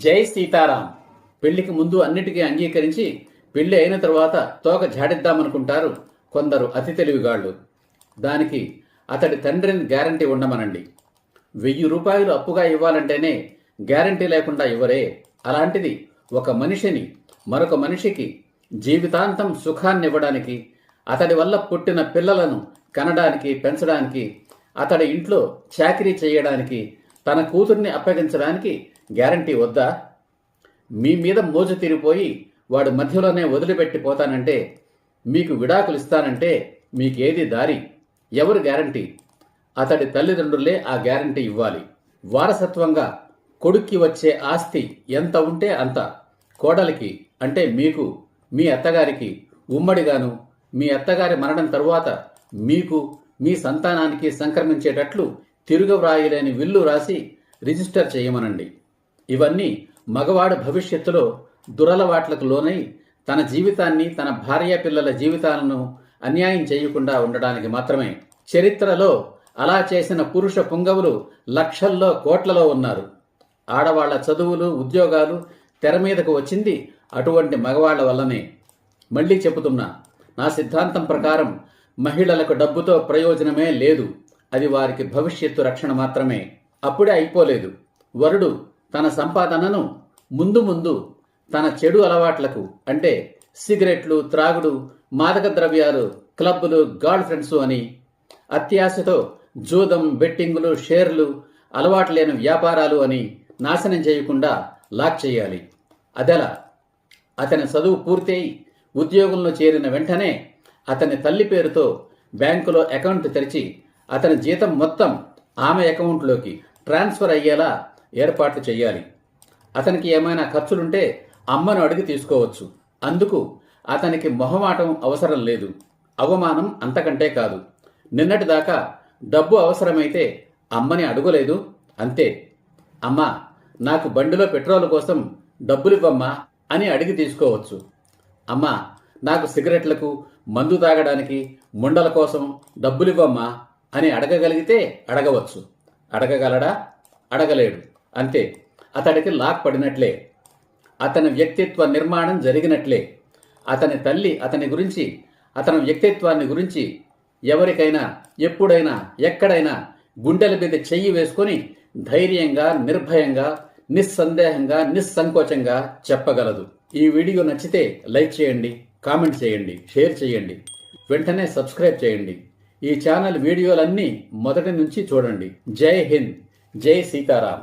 జై సీతారాం. పెళ్లికి ముందు అన్నిటికీ అంగీకరించి పెళ్లి అయిన తరువాత తోక ఝాడిద్దామనుకుంటారు కొందరు అతి తెలివిగాళ్లు. దానికి అతడి తండ్రిని గ్యారంటీ ఉండమనండి. 1000 రూపాయలు అప్పుగా ఇవ్వాలంటేనే గ్యారంటీ లేకుండా ఇవ్వరే. అలాంటిది ఒక మనిషిని మరొక మనిషికి జీవితాంతం సుఖాన్నివ్వడానికి, అతడి వల్ల పుట్టిన పిల్లలను కనడానికి పెంచడానికి, అతడి ఇంట్లో చాకిరీ చేయడానికి, తన కూతుర్ని అప్పగించడానికి గ్యారంటీ వద్దా? మీ మీద మోజు తీరిపోయి వాడు మధ్యలోనే వదిలిపెట్టిపోతానంటే, మీకు విడాకులు ఇస్తానంటే మీకేది దారి? ఎవరు గ్యారంటీ? అతడి తల్లిదండ్రులే ఆ గ్యారంటీ ఇవ్వాలి. వారసత్వంగా కొడుక్కి వచ్చే ఆస్తి ఎంత ఉంటే అంత కోడలికి, అంటే మీకు, మీ అత్తగారికి ఉమ్మడిగాను, మీ అత్తగారి మరణం తరువాత మీకు, మీ సంతానానికి సంక్రమించేటట్లు తిరుగవ్రాయలేని విల్లు రాసి రిజిస్టర్ చేయమనండి. ఇవన్నీ మగవాడు భవిష్యత్తులో దురలవాట్లకు లోనై తన జీవితాన్ని, తన భార్య పిల్లల జీవితాలను అన్యాయం చేయకుండా ఉండడానికి మాత్రమే. చరిత్రలో అలా చేసిన పురుష పుంగవులు లక్షల్లో కోట్లలో ఉన్నారు. ఆడవాళ్ల చదువులు, ఉద్యోగాలు తెర మీదకు వచ్చింది అటువంటి మగవాళ్ల వల్లనే. మళ్లీ చెబుతున్నా, నా సిద్ధాంతం ప్రకారం మహిళలకు డబ్బుతో ప్రయోజనమే లేదు. అది వారికి భవిష్యత్తు రక్షణ మాత్రమే. అప్పుడే అయిపోలేదు. వరుడు తన సంపాదనను ముందు ముందు తన చెడు అలవాట్లకు, అంటే సిగరెట్లు, త్రాగుడు, మాదక ద్రవ్యాలు, క్లబ్బులు, గర్ల్ ఫ్రెండ్స్ అని, అత్యాశతో జూదం, బెట్టింగులు, షేర్లు, అలవాటు లేని వ్యాపారాలు అని నాశనం చేయకుండా లాక్ చేయాలి. అదెలా? అతని చదువు పూర్తయి ఉద్యోగంలో చేరిన వెంటనే అతని తల్లి పేరుతో బ్యాంకులో అకౌంట్ తెరిచి అతని జీతం మొత్తం ఆమె అకౌంట్లోకి ట్రాన్స్ఫర్ అయ్యేలా ఏర్పాట్లు చేయాలి. అతనికి ఏమైనా ఖర్చులుంటే అమ్మను అడిగి తీసుకోవచ్చు. అందుకు అతనికి మొహమాటం అవసరం లేదు. అవమానం అంతకంటే కాదు. నిన్నటిదాకా డబ్బు అవసరమైతే అమ్మని అడగలేదు, అంతే. అమ్మా, నాకు బండిలో పెట్రోల్ కోసం డబ్బులివ్వమ్మా అని అడిగి తీసుకోవచ్చు. అమ్మా, నాకు సిగరెట్లకు, మందు తాగడానికి, ముండల కోసం డబ్బులివ్వమ్మా అని అడగగలిగితే అడగవచ్చు. అడగగలడా? అడగలేడు, అంతే. అతడికి లాక్ పడినట్లే. అతని వ్యక్తిత్వ నిర్మాణం జరిగినట్లే. అతని తల్లి అతని గురించి, అతని వ్యక్తిత్వాన్ని గురించి ఎవరికైనా, ఎప్పుడైనా, ఎక్కడైనా గుండెల మీద చెయ్యి వేసుకొని ధైర్యంగా, నిర్భయంగా, నిస్సందేహంగా, నిస్సంకోచంగా చెప్పగలదు. ఈ వీడియో నచ్చితే లైక్ చేయండి, కామెంట్ చేయండి, షేర్ చేయండి, వెంటనే సబ్స్క్రైబ్ చేయండి. ఈ ఛానల్ వీడియోలన్నీ మొదటి నుంచి చూడండి. జై హింద్, జై సీతారాం.